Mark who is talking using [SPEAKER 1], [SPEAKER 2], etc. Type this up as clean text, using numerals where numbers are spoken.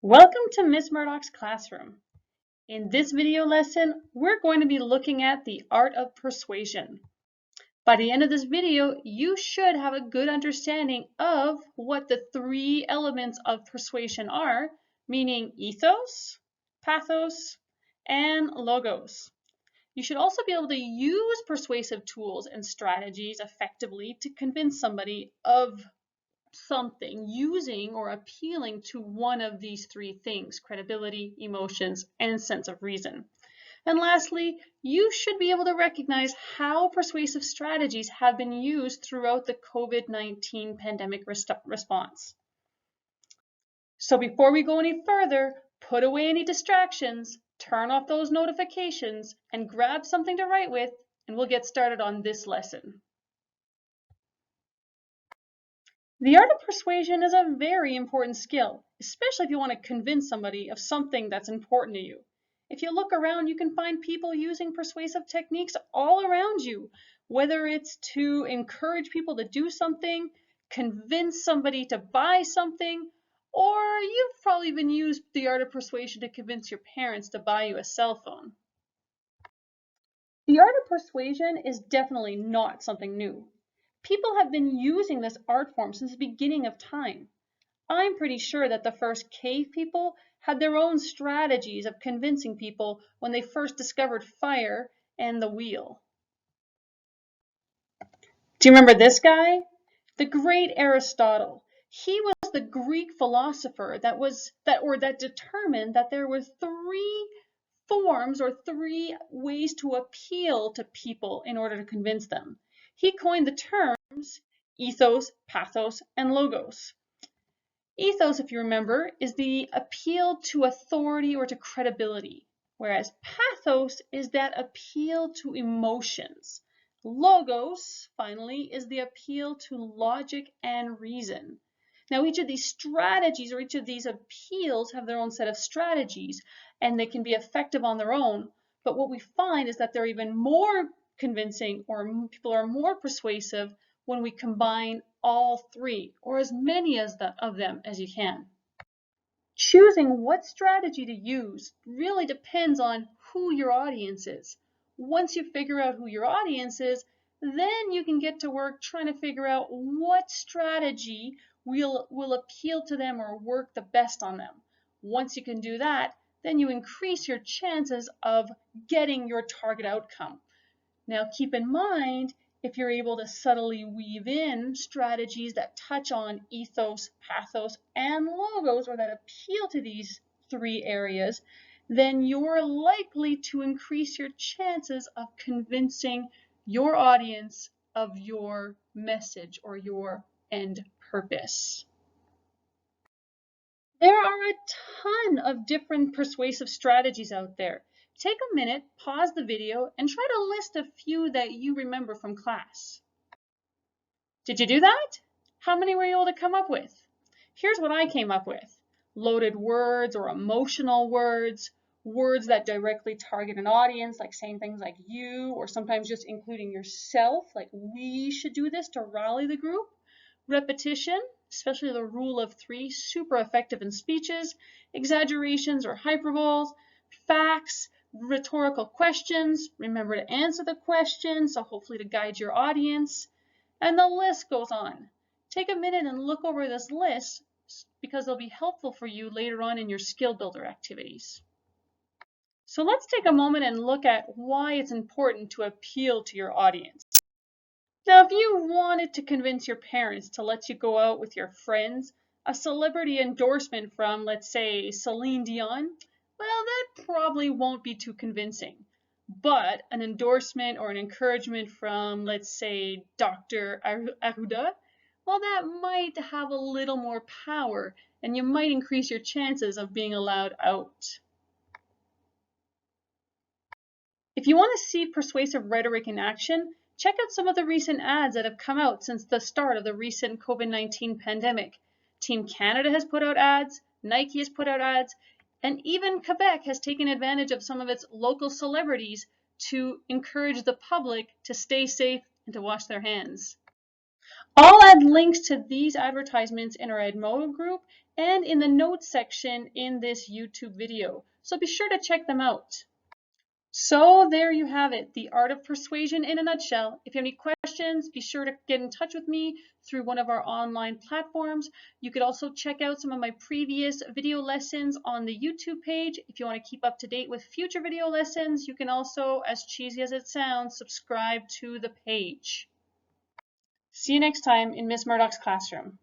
[SPEAKER 1] Welcome to Miss Murdoch's classroom. In this video lesson, we're going to be looking at the art of persuasion. By the end of this video, you should have a good understanding of what the three elements of persuasion are, meaning ethos, pathos, and logos. You should also be able to use persuasive tools and strategies effectively to convince somebody of something using or appealing to one of these three things: credibility, emotions, and sense of reason. And lastly, you should be able to recognize how persuasive strategies have been used throughout the COVID-19 pandemic response. So before we go any further, put away any distractions, turn off those notifications, and grab something to write with, and we'll get started on this lesson. The art of persuasion is a very important skill, especially if you want to convince somebody of something that's important to you. If you look around, you can find people using persuasive techniques all around you, whether it's to encourage people to do something, convince somebody to buy something, or you've probably even used the art of persuasion to convince your parents to buy you a cell phone. The art of persuasion is definitely not something new. People have been using this art form since the beginning of time. I'm pretty sure that the first cave people had their own strategies of convincing people when they first discovered fire and the wheel. Do you remember this guy? The great Aristotle. He was the Greek philosopher that determined that there were three forms or three ways to appeal to people in order to convince them. He coined the terms ethos, pathos, and logos. Ethos, if you remember, is the appeal to authority or to credibility, whereas pathos is that appeal to emotions. Logos, finally, is the appeal to logic and reason. Now, each of these strategies or each of these appeals have their own set of strategies, and they can be effective on their own. But what we find is that they're even more convincing, or people are more persuasive when we combine all three, or as many of them as you can. Choosing what strategy to use really depends on who your audience is. Once you figure out who your audience is, then you can get to work trying to figure out what strategy will appeal to them or work the best on them. Once you can do that, then you increase your chances of getting your target outcome. Now, keep in mind, if you're able to subtly weave in strategies that touch on ethos, pathos, and logos, or that appeal to these three areas, then you're likely to increase your chances of convincing your audience of your message or your end purpose. There are a ton of different persuasive strategies out there. Take a minute, pause the video, and try to list a few that you remember from class. Did you do that? How many were you able to come up with? Here's what I came up with. Loaded words or emotional words, words that directly target an audience, like saying things like you, or sometimes just including yourself, like we should do this to rally the group. Repetition, especially the rule of three, super effective in speeches. Exaggerations or hyperboles. Facts, rhetorical questions, remember to answer the question, so hopefully to guide your audience. And the list goes on. Take a minute and look over this list because they'll be helpful for you later on in your skill builder activities. So let's take a moment and look at why it's important to appeal to your audience. Now, if you wanted to convince your parents to let you go out with your friends, a celebrity endorsement from, let's say, Celine Dion, well, that probably won't be too convincing. But an endorsement or an encouragement from, let's say, Dr. Arruda, well, that might have a little more power, and you might increase your chances of being allowed out. If you want to see persuasive rhetoric in action, check out some of the recent ads that have come out since the start of the recent COVID-19 pandemic. Team Canada has put out ads, Nike has put out ads, and even Quebec has taken advantage of some of its local celebrities to encourage the public to stay safe and to wash their hands. I'll add links to these advertisements in our Edmodo group and in the notes section in this YouTube video. So be sure to check them out. So there you have it, the art of persuasion in a nutshell. If you have any questions, be sure to get in touch with me through one of our online platforms. You could also check out some of my previous video lessons on the YouTube page. If you want to keep up to date with future video lessons, you can also, as cheesy as it sounds, subscribe to the page. See you next time in Miss Murdoch's classroom.